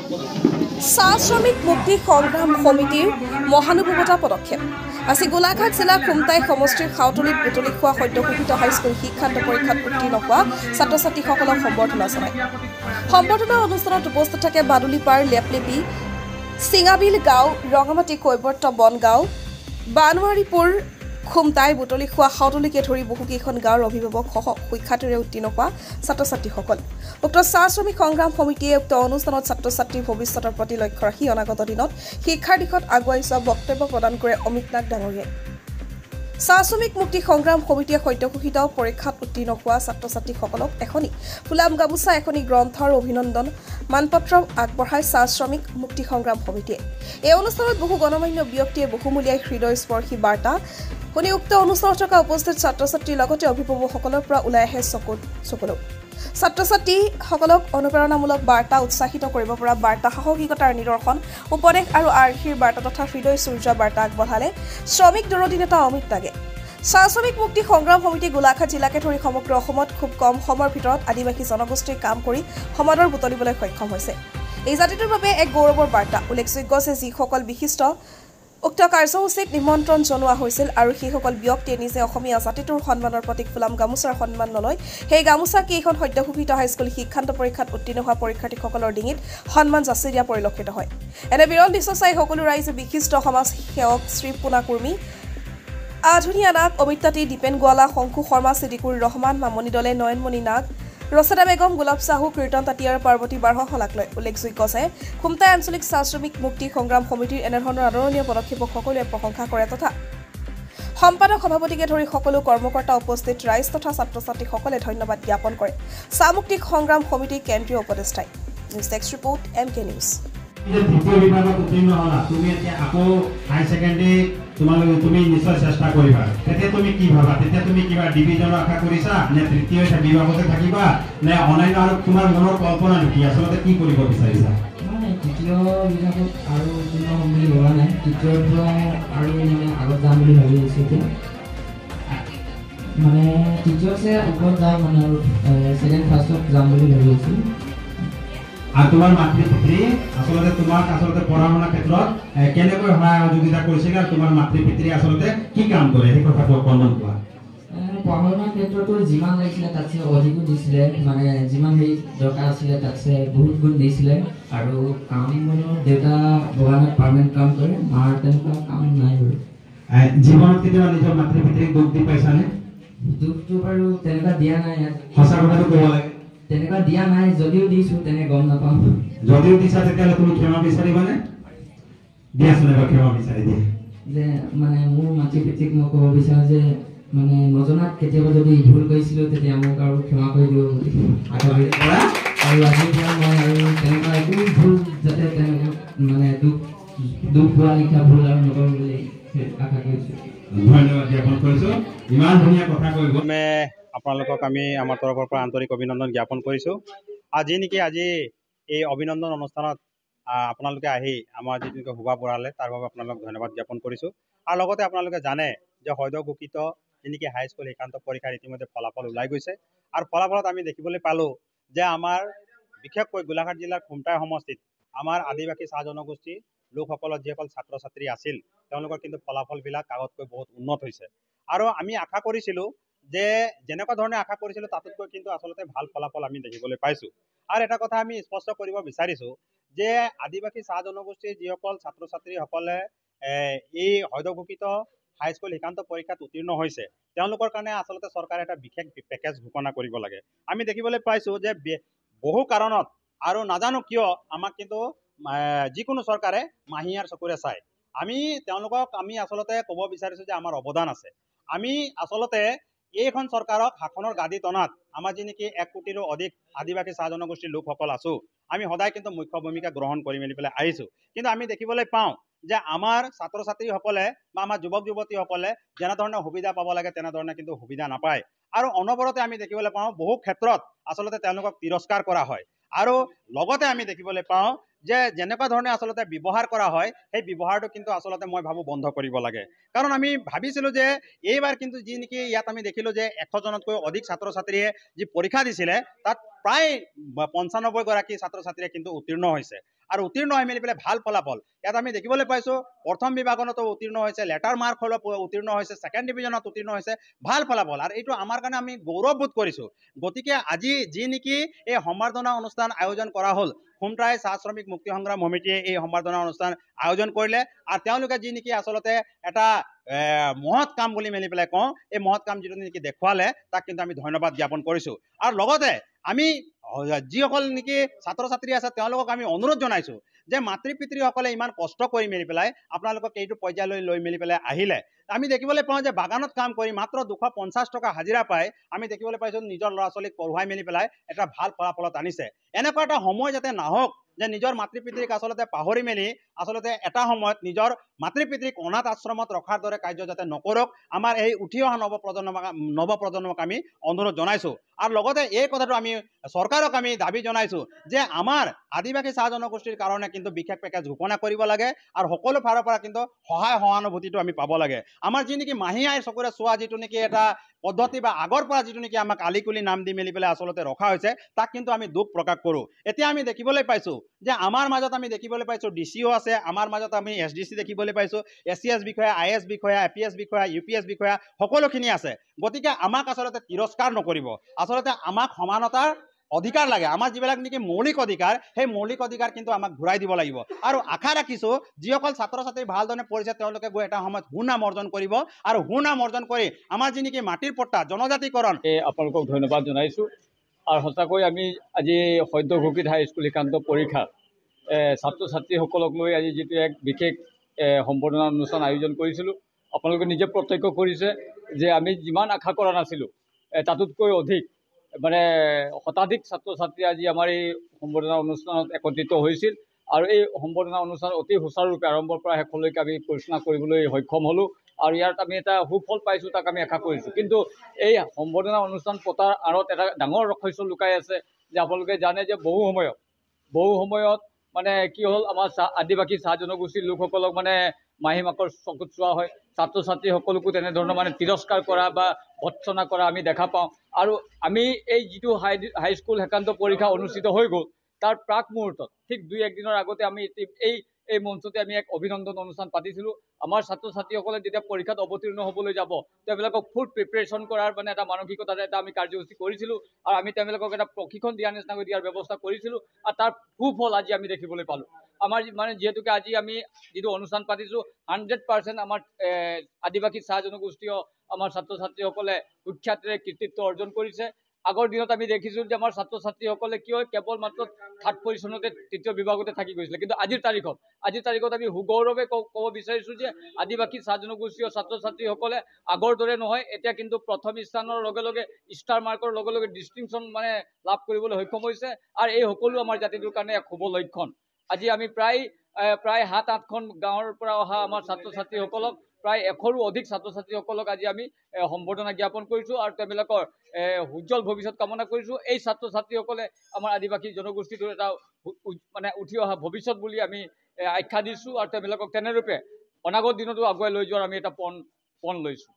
চাহ শ্ৰমিক মুক্তি সংগ্ৰাম সমিতিৰ মহানুভৱতা পদক্ষেপ আজি গোলাঘাট জিলা খুমটাই সমষ্টিৰ খাউতলিত বুটলি খোৱা সদ্যঘোষিত হাইস্কুল শিক্ষান্ত পৰীক্ষাত উত্তীৰ্ণ হোৱা ছাত্ৰ ছাত্ৰীসকলক সম্বৰ্ধনা জনায়। সম্বৰ্ধনা অনুষ্ঠানত উপস্থিত থাকে বাদুলিপাৰ লেপলেপি চিঙাবিল গাঁও ৰঙামাটি কৈবৰ্ত বনগাঁও বানৱাৰীপুৰ খুমটাই বুটলি খোৱা খাউতলিকে ধৰি বহুকেইখন গাঁৱৰ অভিভাৱকসহ শিক্ষাৰ্থীৰে উত্তীৰ্ণ হোৱা ছাত্ৰ ছাত্ৰীসকল। উক্ত চাহ শ্ৰমিক সংগ্ৰাম সমিতিয়ে উক্ত অনুষ্ঠানত ছাত্ৰ ছাত্ৰীৰ ভৱিষ্যতৰ প্ৰতি লক্ষ্য ৰাখি অনাগত দিনত শিক্ষাৰ দিশত আগুৱাই যোৱা বক্তব্য প্ৰদান কৰে অমিত নাগ ডাঙৰীয়াই। চাহ শ্ৰমিক মুক্তি সংগ্ৰাম সমিতিয়ে সদ্যঘোষিত পৰীক্ষাত উত্তীৰ্ণ হোৱা ছাত্ৰ ছাত্ৰীসকলক এখনি ফুলাম গামোচা এখনি গ্ৰন্থৰ অভিনন্দন মানপত্ৰ আগবঢ়াই চাহ শ্ৰমিক মুক্তি সংগ্ৰাম সমিতিয়ে। এই অনুষ্ঠানত বহু গণমান্য ব্যক্তিয়ে বহুমূলীয়া হৃদয়স্পৰ্শী বাৰ্তা শুনি উক্ত অনুষ্ঠানত থকা উপস্থিত ছাত্ৰ ছাত্ৰীৰ লগতে অভিভাৱকসকলৰ পৰা ওলাই আহে চকুলো। ছাত্ৰ ছাত্ৰীসকলক অনুপ্ৰেৰণামূলক বাৰ্তা উৎসাহিত কৰিব পৰা বাৰ্তা সাহসিকতাৰ নিদৰ্শন উপদেশ আৰু আৰ্হিৰ বাৰ্তা তথা হৃদয় সূৰ্য বাৰ্তা আগবঢ়ালে শ্ৰমিক দৰদী নেতা অমিত নাগে। চাহ শ্ৰমিক মুক্তি সংগ্ৰাম সমিতি গোলাঘাট জিলাকে ধৰি সমগ্ৰ অসমত খুব কম সময়ৰ ভিতৰত আদিবাসী জনগোষ্ঠীৰ কাম কৰি সমাদৰ বুটলিবলৈ সক্ষম হৈছে। এই জাতিটোৰ বাবে এক গৌৰৱৰ বাৰ্তা। উল্লেখযোগ্য যে যিসকল বিশিষ্ট উক্ত কাৰ্যসূচীত নিমন্ত্ৰণ জনোৱা হৈছিল আৰু সেইসকল ব্যক্তিয়ে নিজে অসমীয়া জাতিটোৰ সন্মানৰ প্ৰতীক ফুলাম গামোচাৰ সন্মান নলয় সেই গামোচা কেইখন সদ্যঘোষিত হাইস্কুল শিক্ষান্ত পৰীক্ষাত উত্তীৰ্ণ হোৱা পৰীক্ষাৰ্থীসকলৰ ডিঙিত সন্মান যাচি দিয়া পৰিলক্ষিত হয়। এনে বিৰল দৃশ্য চাই সকলো ৰাইজে বিশিষ্ট সমাজ সেৱক শ্ৰী পুনা কুৰ্মী আধুনিয়া নাগ অমিত তাঁতী দীপেন গোৱালা শংকু শৰ্মা ছিদ্দিকুৰ ৰহমান মামনি দলে নয়নমণি নাগ ৰচেদা বেগম গোলাপ চাহু কীৰ্তন তাঁতী আৰু পাৰ্বতী বাৰহ শলাক লয়। উল্লেখযোগ্য যে খুমটাই আঞ্চলিক চাহ শ্ৰমিক মুক্তি সংগ্ৰাম সমিতিৰ এনেধৰণৰ আদৰণীয় পদক্ষেপক সকলোৱে প্ৰশংসা কৰে তথা সম্পাদক সভাপতিকে ধৰি সকলো কৰ্মকৰ্তা উপস্থিত ৰাইজ তথা ছাত্ৰ ছাত্ৰীসকলে ধন্যবাদ জ্ঞাপন কৰে চাহ মুক্তি সংগ্ৰাম সমিতিৰ কেন্দ্ৰীয় উপদেষ্টাই। News desk report MK news. দ্বিতীয় বিভাগত উত্তীৰ্ণ হলা তুমি এতিয়া আকৌ হাই সেকেন্ডাৰী তুমি নিশ্চয় চেষ্টা কৰিবা। তেতিয়া তুমি কি ভাবা? তেতিয়া তুমি কিবা ডিভিজনৰ আশা কৰিছা নে তৃতীয় বিভাগতে থাকিবা নে অন্যান্য আৰু তোমাৰ মনৰ কল্পনা নেকি আচলতে কি কৰিব বিচাৰিছা? তৃতীয় বিভাগত আৰু উত্তীৰ্ণ হ'ম বুলি ভবা নাই। তৃতীয়ৰ পৰা আৰু আগত যাম বুলি ভাবি আছোঁ। এতিয়া তৃতীয়ছে ওপৰত যাম আৰু ছেকেণ্ড ফাৰ্ষ্টত যাম বুলি ভাবি আছোঁ। আৰু তোমাৰ মাতৃ পিতৃ আচলতে তোমাক পঢ়া শুনাৰ ক্ষেত্ৰত কেনেকৈ সহায় সহযোগিতা কৰিছিল আৰু তোমাৰ মাতৃ পিতৃ আচলতে কি কাম কৰে সেই কথাটো অকণমান কোৱা। পঢ়া শুনাৰ ক্ষেত্ৰতো যিমান লাগিছিলে তাতছে অধিকো দিছিলে, যিমান হেৰি দৰকাৰ আছিলে তাতছে বহুত গুণ দিছিলে। আৰু কাম দেউতা বগানত পাৰ্মানেণ্ট কাম কৰে, মাৰ তেনেকুৱা কাম নাই বাৰু। জীৱনত কেতিয়াবা নিজৰ মাতৃ পিতৃক দুখ দি পাইছানে? দুখটো বাৰু তেনেকুৱা দিয়া নাই। ইয়াত সঁচা কথাটো ক'ব লাগে। তেনেকুৱা দিয়া নাই, যদিও দিছোঁ তেনে গম নাপাওঁ। যদিও দিছা তেতিয়াহ'লে তুমি ক্ষমা বিচাৰিবানে? দিয়াচোন এবাৰ ক্ষমা বিচাৰি দিয়া। যে মোৰ মাতৃ পিতৃক মই ক'ব বিচাৰোঁ যে নজনাত কেতিয়াবা যদি ভুল কৰিছিলোঁ তেতিয়া মোক আৰু ক্ষমা কৰি দিব বুলি আশা কৰি কৰা। আৰু আজিৰ পৰা মই আৰু তেনেকুৱা একো ভুল যাতে দুখ হোৱা লিখা ভুল আৰু নকৰোঁ বুলি আশা কৰিছোঁ। ধন্যবাদ জ্ঞাপন কৰিছোঁ। ইমান ধুনীয়া কথা কৈ গ'ল। আপোনালোকক আমি আমাৰ তৰফৰ পৰা আন্তৰিক অভিনন্দন জ্ঞাপন কৰিছোঁ। আজি এই অভিনন্দন অনুষ্ঠানত আপোনালোকে আহি আমাৰ যিটো শোভা বঢ়ালে তাৰ বাবে আপোনালোকক ধন্যবাদ জ্ঞাপন কৰিছোঁ। আৰু লগতে আপোনালোকে জানে যে সদ্যঘোষিত হাইস্কুল শিক্ষান্ত পৰীক্ষাৰ ইতিমধ্যে ফলাফল ওলাই গৈছে। আৰু ফলাফলত আমি দেখিবলৈ পালোঁ যে আমাৰ বিশেষকৈ গোলাঘাট জিলাৰ খুমটাই সমষ্টিত আমাৰ আদিবাসী চাহ জনগোষ্ঠীৰ লোকসকলৰ যিসকল ছাত্ৰ ছাত্ৰী আছিল তেওঁলোকৰ কিন্তু ফলাফলবিলাক আগতকৈ বহুত উন্নত হৈছে। আৰু আমি আশা কৰিছিলোঁ যে যেনেকুৱা ধৰণে আশা কৰিছিলোঁ তাতোতকৈ কিন্তু আচলতে ভাল ফলাফল আমি দেখিবলৈ পাইছোঁ। আৰু এটা কথা আমি স্পষ্ট কৰিব বিচাৰিছোঁ যে আদিবাসী চাহ জনগোষ্ঠীৰ যিসকল ছাত্ৰ ছাত্ৰীসকলে এই সদ্যঘোষিত হাইস্কুল শিক্ষান্ত পৰীক্ষাত উত্তীৰ্ণ হৈছে তেওঁলোকৰ কাৰণে আচলতে চৰকাৰে এটা বিশেষ পেকেজ ঘোষণা কৰিব লাগে। আমি দেখিবলৈ পাইছোঁ যে বহু কাৰণত আৰু নাজানো কিয় আমাক কিন্তু যিকোনো চৰকাৰে মাহীয়াৰ চকুৰে চায়। তেওঁলোকক আমি আচলতে ক'ব বিচাৰিছোঁ যে আমাৰ অৱদান আছে। আমি আচলতে এইখন চৰকাৰক শাসনৰ গাদী টনাত আমাৰ যি নেকি 1 কোটিৰো অধিক আদিবাসী চাহ জনগোষ্ঠীৰ লোকসকল আছোঁ আমি সদায় কিন্তু মুখ্য ভূমিকা গ্ৰহণ কৰি মেলি পেলাই আহিছোঁ। কিন্তু আমি দেখিবলৈ পাওঁ যে আমাৰ ছাত্ৰ ছাত্ৰীসকলে বা আমাৰ যুৱক যুৱতীসকলে যেনেধৰণে সুবিধা পাব লাগে তেনেধৰণে কিন্তু সুবিধা নাপায়। আৰু অনবৰতে আমি দেখিবলৈ পাওঁ বহু ক্ষেত্ৰত আচলতে তেওঁলোকক তিৰস্কাৰ কৰা হয়। আৰু লগতে আমি দেখিবলৈ পাওঁ যে যেনেকুৱা ধৰণে আচলতে ব্যৱহাৰ কৰা হয় সেই ব্যৱহাৰটো কিন্তু আচলতে মই ভাবোঁ বন্ধ কৰিব লাগে। কাৰণ আমি ভাবিছিলোঁ যে এইবাৰ কিন্তু যি নেকি ইয়াত আমি দেখিলোঁ যে 100 জনতকৈ অধিক ছাত্ৰ ছাত্ৰীয়ে যি পৰীক্ষা দিছিলে তাত প্ৰায় 95 গৰাকী ছাত্ৰ ছাত্ৰীয়ে কিন্তু উত্তীৰ্ণ হৈছে। আৰু উত্তীৰ্ণ হৈ মেলি পেলাই ভাল ফলাফল ইয়াত আমি দেখিবলৈ পাইছোঁ প্ৰথম বিভাগতো উত্তীৰ্ণ হৈছে লেটাৰ মাৰ্ক হ'লেও উত্তীৰ্ণ হৈছে ছেকেণ্ড ডিভিজনত উত্তীৰ্ণ হৈছে ভাল ফলাফল আৰু এইটো আমাৰ কাৰণে আমি গৌৰৱবোধ কৰিছোঁ গতিকে আজি যি নেকি এই সম্বৰ্ধনা অনুষ্ঠান আয়োজন কৰা হ'ল খুমটাই চাহ শ্ৰমিক মুক্তি সংগ্ৰাম সমিতিয়ে এই সম্বৰ্ধনা অনুষ্ঠান আয়োজন কৰিলে আৰু তেওঁলোকে যি নেকি আচলতে এটা মহৎ কাম বুলি মেলি পেলাই কওঁ এই মহৎ কাম যিটো নেকি দেখুৱালে তাক কিন্তু আমি ধন্যবাদ জ্ঞাপন কৰিছোঁ আৰু লগতে আমি যিসকল নেকি ছাত্ৰ ছাত্ৰী আছে তেওঁলোকক আমি অনুৰোধ জনাইছোঁ যে মাতৃ পিতৃসকলে ইমান কষ্ট কৰি মেলি পেলাই আপোনালোকক এইটো পৰ্যায়লৈ লৈ মেলি পেলাই আহিলে আমি দেখিবলৈ পাওঁ যে বাগানত কাম কৰি মাত্ৰ 250 টকা হাজিৰা পাই আমি দেখিবলৈ পাইছোঁ নিজৰ ল'ৰা ছোৱালীক পঢ়ুৱাই মেলি পেলাই এটা ভাল ফলাফলত আনিছে এনেকুৱা এটা সময় যাতে নাহক যে নিজৰ মাতৃ পিতৃক আচলতে পাহৰি মেলি আচলতে এটা সময়ত নিজৰ মাতৃ পিতৃক অনাথ আশ্ৰমত ৰখাৰ দৰে কাৰ্য যাতে নকৰক আমাৰ এই উঠি অহা নৱপ্ৰজন্মক আমি অনুৰোধ জনাইছোঁ আৰু লগতে এই কথাটো আমি চৰকাৰক আমি দাবী জনাইছোঁ যে আমাৰ আদিবাসী চাহ জনগোষ্ঠীৰ কাৰণে কিন্তু বিশেষ পেকেজ ঘোষণা কৰিব লাগে আৰু সকলো ফালৰ পৰা কিন্তু সহায় সহানুভূতিটো আমি পাব লাগে আমাৰ যি নেকি মাহী আইৰ চকুৰে চোৱা যিটো নেকি এটা পদ্ধতি বা আগৰ পৰা যিটো নেকি আমাক আলিকুলি নাম দি মেলি পেলাই আচলতে ৰখা হৈছে তাক কিন্তু আমি দুখ প্ৰকাশ কৰোঁ এতিয়া আমি দেখিবলৈ পাইছোঁ যে আমাৰ মাজত আমি দেখিবলৈ পাইছোঁ DCO আছে আমাৰ মাজত আমি SDC দেখিবলৈ পাইছোঁ SCS বিষয়া IS বিষয়া APS বিষয়া UPS বিষয়া সকলোখিনি আছে গতিকে আমাক আচলতে তিৰস্কাৰ নকৰিব আচলতে আমাক সমানতাৰ অধিকাৰ লাগে আমাৰ যিবিলাক নেকি মৌলিক অধিকাৰ সেই মৌলিক অধিকাৰ কিন্তু আমাক ঘূৰাই দিব লাগিব আৰু আশা ৰাখিছোঁ যিসকল ছাত্ৰ ছাত্ৰী ভালদৰে পঢ়িছে তেওঁলোকে গৈ এটা সময়ত সুনাম অৰ্জন কৰিব আৰু সুনাম অৰ্জন কৰি আমাৰ যি নেকি মাটিৰ পট্টা জনজাতিকৰণ আপোনালোকক ধন্যবাদ জনাইছোঁ আৰু সঁচাকৈ আমি আজি সদ্য ঘোষিত হাইস্কুল শিক্ষান্ত পৰীক্ষা ছাত্ৰ ছাত্ৰীসকলক লৈ আজি যিটো এক বিশেষ সম্বৰ্ধনা অনুষ্ঠান আয়োজন কৰিছিলোঁ আপোনালোকে নিজে প্ৰত্যক্ষ কৰিছে যে আমি যিমান আশা কৰা নাছিলোঁ তাতোতকৈ অধিক মানে শতাধিক ছাত্ৰ ছাত্ৰী আজি আমাৰ এই সম্বৰ্ধনা অনুষ্ঠানত একত্ৰিত হৈছিল আৰু এই সম্বৰ্ধনা অনুষ্ঠান অতি সুচাৰুৰূপে আৰম্ভৰ পৰা শেষলৈকে আমি পৰিচালনা কৰিবলৈ সক্ষম হ'লোঁ আৰু ইয়াত আমি এটা সুফল পাইছোঁ তাক আমি আশা কৰিছোঁ কিন্তু এই সম্বৰ্ধনা অনুষ্ঠান পতাৰ আঁৰত এটা ডাঙৰ ৰহস্য লুকাই আছে যে আপোনালোকে জানে যে বহু সময়ত মানে কি হ'ল আমাৰ আদিবাসী চাহ জনগোষ্ঠীৰ লোকসকলক মানে মাহী মাকৰ চকুত চোৱা হয় ছাত্ৰ ছাত্ৰীসকলকো তেনেধৰণৰ মানে তিৰস্কাৰ কৰা বা ভৎসনা কৰা আমি দেখা পাওঁ আৰু আমি এই যিটো হাইস্কুল শিক্ষান্ত পৰীক্ষা অনুষ্ঠিত হৈ গ'ল তাৰ প্ৰাক মুহূৰ্তত ঠিক 2-1 দিনৰ আগতে আমি এই মঞ্চতে আমি এক অভিনন্দন অনুষ্ঠান পাতিছিলোঁ আমাৰ ছাত্ৰ ছাত্ৰীসকলে যেতিয়া পৰীক্ষাত অৱতীৰ্ণ হ'বলৈ যাব তেওঁলোকক ফুল প্ৰিপেৰেশ্যন কৰাৰ মানে এটা মানসিকতা এটা আমি কাৰ্যসূচী কৰিছিলোঁ আৰু আমি তেওঁলোকক এটা প্ৰশিক্ষণ দিয়াৰ নিচিনাকৈ দিয়াৰ ব্যৱস্থা কৰিছিলোঁ আৰু তাৰ সুফল আজি আমি দেখিবলৈ পালোঁ আমাৰ মানে যিহেতুকে আজি আমি যিটো অনুষ্ঠান পাতিছোঁ 100% আমাৰ আদিবাসী চাহ জনগোষ্ঠীয় আমাৰ ছাত্ৰ ছাত্ৰীসকলে সুখ্যাতিৰে কৃতিত্ব অৰ্জন কৰিছে আগৰ দিনত আমি দেখিছোঁ যে আমাৰ ছাত্ৰ ছাত্ৰীসকলে কি হয় কেৱল মাত্ৰ থাৰ্ড পজিশ্যনতে তৃতীয় বিভাগতে থাকি গৈছিলে কিন্তু আজিৰ তাৰিখত আমি সুগৌৰৱে ক'ব বিচাৰিছোঁ যে আদিবাসী চাহ জনগোষ্ঠীয় ছাত্ৰ ছাত্ৰীসকলে আগৰ দৰে নহয় এতিয়া কিন্তু প্ৰথম স্থানৰ লগে লগে ষ্টাৰ মাৰ্কৰ লগে লগে ডিষ্টিংশ্যন মানে লাভ কৰিবলৈ সক্ষম হৈছে আৰু এই সকলো আমাৰ জাতিটোৰ কাৰণে এক শুভ লক্ষণ আজি আমি প্ৰায় 7-8খন গাঁৱৰ পৰা অহা আমাৰ ছাত্ৰ ছাত্ৰীসকলক প্ৰায় 100ৰো অধিক ছাত্ৰ ছাত্ৰীসকলক আজি আমি সম্বৰ্ধনা জ্ঞাপন কৰিছোঁ আৰু তেওঁলোকৰ উজ্জ্বল ভৱিষ্যত কামনা কৰিছোঁ এই ছাত্ৰ ছাত্ৰীসকলে আমাৰ আদিবাসী জনগোষ্ঠীটোৰ এটা মানে উঠি অহা ভৱিষ্যত বুলি আমি আখ্যা দিছোঁ আৰু তেওঁলোকক তেনেৰূপে অনাগত দিনতো আগুৱাই লৈ যোৱাৰ আমি এটা পণ লৈছোঁ